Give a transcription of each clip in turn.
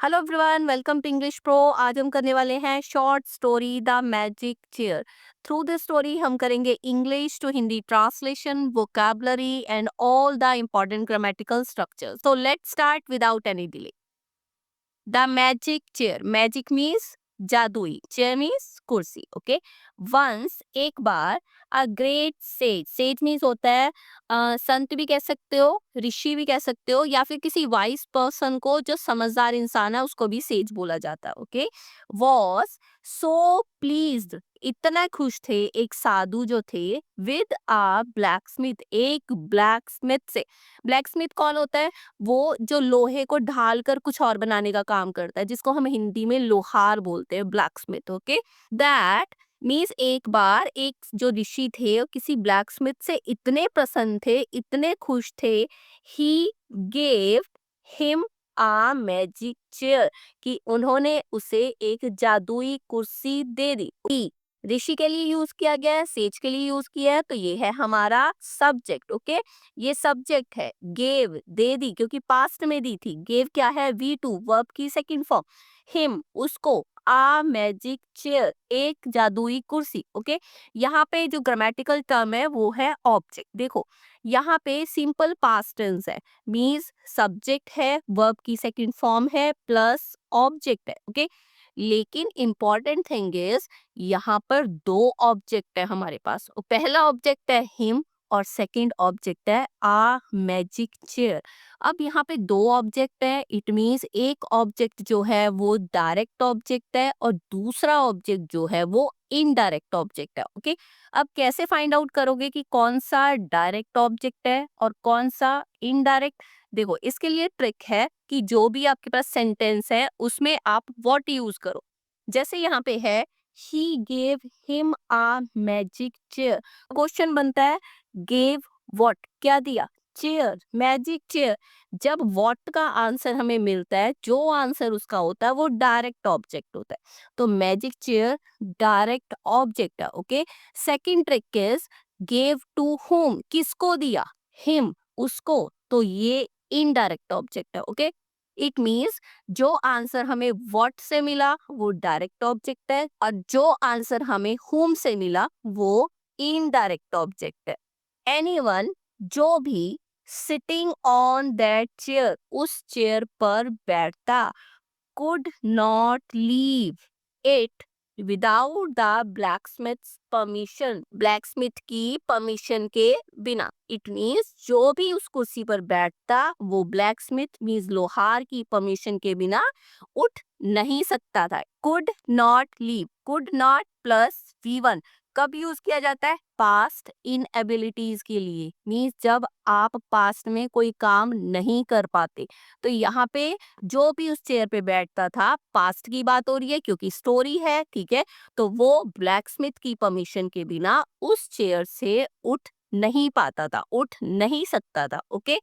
Hello everyone, welcome to English pro. आज हम करने वाले हैं short story the magic chair. Through this story हम करेंगे English to Hindi translation, vocabulary and all the important grammatical structures. So let's start without any delay. The magic chair, magic means जादुई, chair means कुर्सी। Okay, once एक बार, a great sage, sage means होता है संत भी कह सकते हो, ऋषि भी कह सकते हो, या फिर किसी वाइज पर्सन को जो समझदार इंसान है उसको भी सेज बोला जाता है। ओके, वॉज सो प्लीज्ड, इतना खुश थे एक साधु जो थे, विद अ ब्लैक स्मिथ, एक ब्लैक स्मिथ से। ब्लैक स्मिथ कौन होता है? वो जो लोहे को ढाल कर कुछ और बनाने का काम करता है, जिसको हम हिंदी में लोहार बोलते हैं, black Smith. Okay, that means एक बार एक जो ऋषि थे वो किसी ब्लैक स्मिथ से इतने प्रसन्न थे, इतने खुश थे, he gave him a magic chair, कि उन्होंने उसे एक जादुई कुर्सी दे दी। ऋषि के लिए यूज किया गया है, सेज के लिए यूज किया है, तो ये है हमारा सब्जेक्ट। ओके, ये सब्जेक्ट है। गेव दे दी, क्योंकि पास्ट में दी थी। गेव क्या है? V2, वर्ब की सेकंड फॉर्म। हिम उसको, आ मैजिक चेयर एक जादुई कुर्सी। ओके, यहाँ पे जो ग्रामेटिकल टर्म है वो है ऑब्जेक्ट। देखो, यहाँ पे सिंपल पास्ट टेंस है, मीन्स सब्जेक्ट है, वर्ब की सेकंड फॉर्म है, प्लस ऑब्जेक्ट है। ओके, लेकिन इंपॉर्टेंट थिंग इज यहाँ पर दो ऑब्जेक्ट है हमारे पास। पहला ऑब्जेक्ट है हिम और सेकंड ऑब्जेक्ट है आ मैजिक चेयर। अब यहाँ पे दो ऑब्जेक्ट है, इट मीन्स एक ऑब्जेक्ट जो है वो डायरेक्ट ऑब्जेक्ट है और दूसरा ऑब्जेक्ट जो है वो इनडायरेक्ट ऑब्जेक्ट है। ओके, अब कैसे फाइंड आउट करोगे कि कौन सा डायरेक्ट ऑब्जेक्ट है और कौन सा इनडायरेक्ट? देखो, इसके लिए ट्रिक है कि जो भी आपके पास सेंटेंस है उसमें आप व्हाट यूज करो। जैसे यहाँ पे है, he gave him a magic chair। Question बनता है, gave what, क्या दिया? Chair, magic chair. जब व्हाट का आंसर हमें मिलता है, जो आंसर उसका होता है वो डायरेक्ट ऑब्जेक्ट होता है, तो मैजिक चेयर डायरेक्ट ऑब्जेक्ट है। Okay, second trick is gave to whom, किसको दिया? हिम, उसको, तो ये इनडायरेक्ट ऑब्जेक्ट है। ओके, इट मीन्स जो आंसर हमें व्हाट से मिला वो डायरेक्ट ऑब्जेक्ट है, और जो आंसर हमें whom से मिला वो इनडायरेक्ट ऑब्जेक्ट है। एनीवन, जो भी, सिटिंग ऑन दैट चेयर, उस चेयर पर बैठता, could not leave it without the blacksmith's permission, blacksmith की परमिशन के बिना। इट मीन्स जो भी उस कुर्सी पर बैठता वो blacksmith मीन्स लोहार की परमिशन के बिना उठ नहीं सकता था। could not leave, could not plus V1 कब यूज किया जाता है? पास्ट इन एबिलिटीज के लिए, मीन्स जब आप पास्ट में कोई काम नहीं कर पाते। तो यहाँ पे जो भी उस चेयर पे बैठता था, पास्ट की बात हो रही है क्योंकि स्टोरी है, ठीक है, तो वो ब्लैक स्मिथ की परमिशन के बिना उस चेयर से उठ नहीं पाता था, उठ नहीं सकता था। ओके,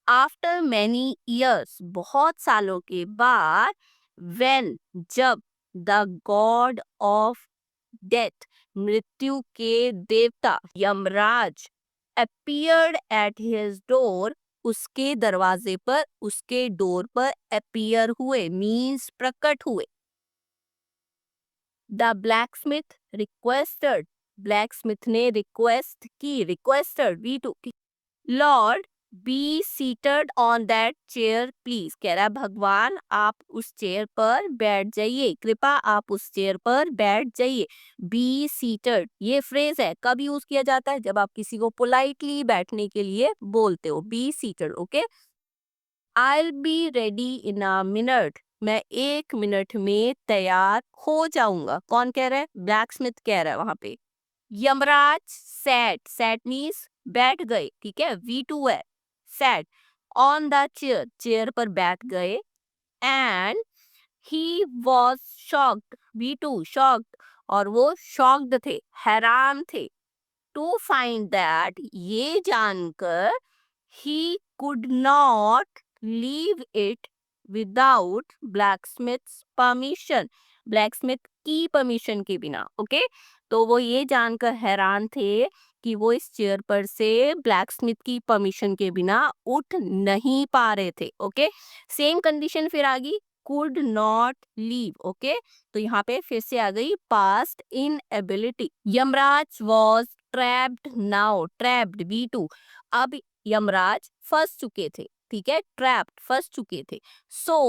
आफ्टर मैनी ईयर्स, बहुत सालों के बाद, व्हेन, जब, द गॉड ऑफ डेथ, मृत्यु के देवता Yamraj, appeared at his door, उसके दरवाजे पर, उसके डोर पर appear हुए, मीन्स प्रकट हुए। द ब्लैकस्मिथ रिक्वेस्टेड, ब्लैकस्मिथ ने रिक्वेस्ट की, requested V2, Lord be seated on that chair please, कह रहा है भगवान आप उस चेयर पर बैठ जाइए, कृपा आप उस चेयर पर बैठ जाइए। बी सीटेड ये फ्रेज है, कब यूज किया जाता है? जब आप किसी को पोलाइटली बैठने के लिए बोलते हो, be seated. Okay, I'll be ready in a minute, मैं 1 मिनट में तैयार हो जाऊंगा। कौन कह रहा है? ब्लैक स्मिथ कह रहा है वहां पे। यमराज सैट, सैट मीन्स बैठ गए, ठीक है, V2 है। Sat on the chair, chair पर बैठ गए। And he was shocked, V2 shocked, और वो शॉक्ड थे, हैरान थे। टू फाइंड दैट, ये जानकर, he could not leave it without blacksmith's permission, blacksmith की परमिशन के बिना। ओके, तो वो ये जानकर हैरान थे कि वो इस चेयर पर से ब्लैकस्मिथ की परमिशन के बिना उठ नहीं पा रहे थे। ओके, सेम कंडीशन फिर आ गई, could not leave. ओके, तो यहाँ पे फिर से आ गई past inability. Yamraj was trapped now. trapped V2. अब यमराज फंस चुके थे, ठीक है, trapped फंस चुके थे. So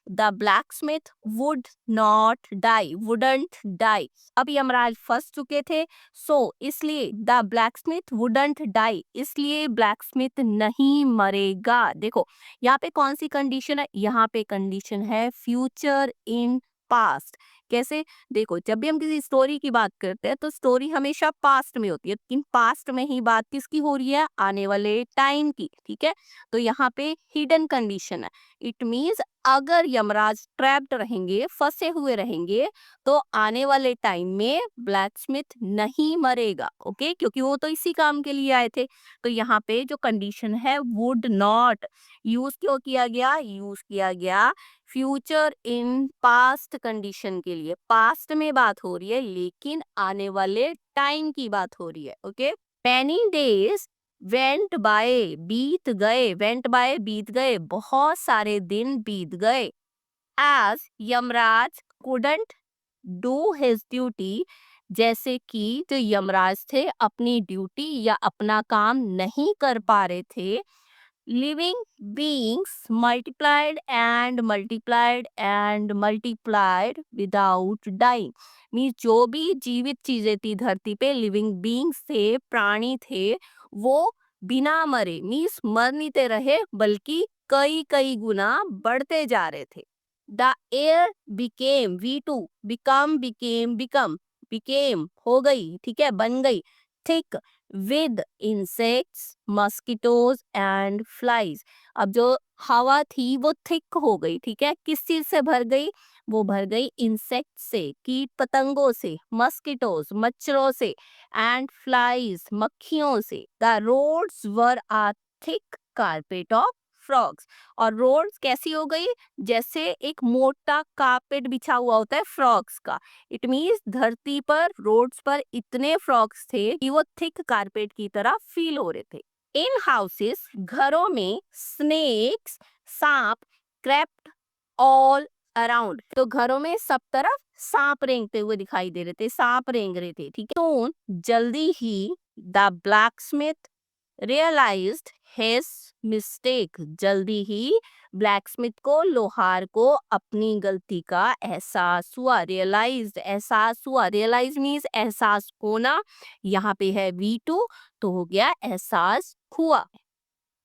the blacksmith would not die. wouldn't die. अब यमराज फंस चुके थे, सो इसलिए द ब्लैकस्मिथ वुडंट डाई, इसलिए ब्लैकस्मिथ नहीं मरेगा. देखो यहाँ पे कौन सी कंडीशन है, यहाँ पे कंडीशन है फ्यूचर इन पास्ट. कैसे, देखो जब भी हम किसी स्टोरी की बात करते हैं तो स्टोरी हमेशा पास्ट में होती है, लेकिन पास्ट में ही बात किसकी हो रही है, आने वाले टाइम की. ठीक है, तो यहाँ पे हिडन कंडीशन है. इट मीन्स अगर यमराज ट्रैप्ड रहेंगे, फंसे हुए रहेंगे, तो आने वाले टाइम में ब्लैकस्मिथ नहीं मरेगा. ओके, क्योंकि वो तो इसी काम के लिए आए थे. तो यहाँ पे जो कंडीशन है वुड नॉट यूज क्यों किया गया, यूज किया गया फ्यूचर इन पास्ट कंडीशन के लिए. पास्ट में बात हो रही है लेकिन आने वाले टाइम की बात हो रही है. Okay, many days went by, बीत गए, वेंट बाय बीत गए, बहुत सारे दिन बीत गए. As Yamraj couldn't do his duty, जैसे कि जो यमराज थे अपनी ड्यूटी या अपना काम नहीं कर पा रहे थे. Living beings multiplied and multiplied and multiplied without dying. Means जो भी जीवित चीजें थी धरती पे, लिविंग बीइंग्स थे, प्राणी थे, वो बिना मरे, मीन्स मर नहीं ते रहे बल्कि कई कई गुना बढ़ते जा रहे थे. The air became V2, become हो गई, ठीक है, बन गई, thick with insects, mosquitoes and flies. अब जो हवा थी वो थिक हो गई, ठीक है, किस चीज से भर गई, वो भर गई इंसेक्ट से, कीट पतंगों से, मस्किटोज मच्छरों से, एंड फ्लाइज मक्खियों से. The roads were a thick carpet of frogs. और रोड्स कैसी हो गई, जैसे एक मोटा कारपेट बिछा हुआ होता है फ्रॉग्स का. इट मीन्स धरती पर रोड्स पर इतने फ्रॉग्स थे कि वो थिक कारपेट की तरह फील हो रहे थे. इन हाउसेस, घरों में, स्नेक्स, सांप, क्रेप्ट ऑल अराउंड. तो घरों में सब तरफ सांप रेंगते हुए दिखाई दे रहे थे, सांप रेंग रहे थे. ठीक है, तो जल्दी ही the blacksmith realized his mistake. जल्दी ही ब्लैकस्मिथ को, लोहार को अपनी गलती का एहसास हुआ. realized, एहसास हुआ. realize means एहसास होना. यहाँ पे है V2, तो हो गया एहसास हुआ.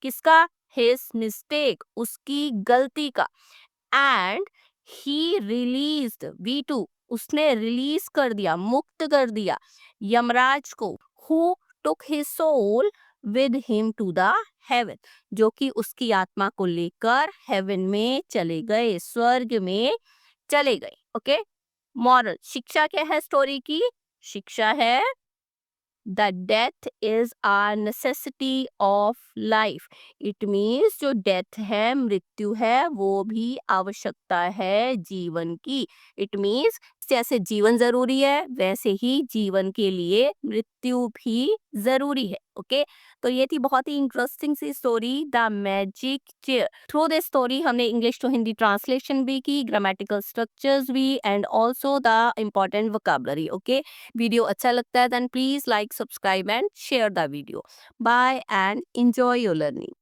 किसका, his mistake, उसकी गलती का. एंड ही रिलीज्ड V2, उसने रिलीज कर दिया, मुक्त कर दिया यमराज को. Who took his soul with him to the heaven, जो कि उसकी आत्मा को लेकर हेवन में चले गए, स्वर्ग में चले गए. ओके, मॉरल, शिक्षा क्या है स्टोरी की, शिक्षा है the death is a necessity of life. It means जो डेथ है, मृत्यु है, वो भी आवश्यकता है जीवन की. इट मीन्स जैसे जीवन जरूरी है वैसे ही जीवन के लिए मृत्यु भी जरूरी है. ओके, तो ये थी बहुत ही इंटरेस्टिंग सी story, the magic chair. Through this story हमने इंग्लिश टू हिंदी ट्रांसलेशन भी की, ग्रामेटिकल स्ट्रक्चर्स भी, and also the important vocabulary. Okay, video अच्छा लगता है then please like, subscribe and share the video. Bye and enjoy your learning.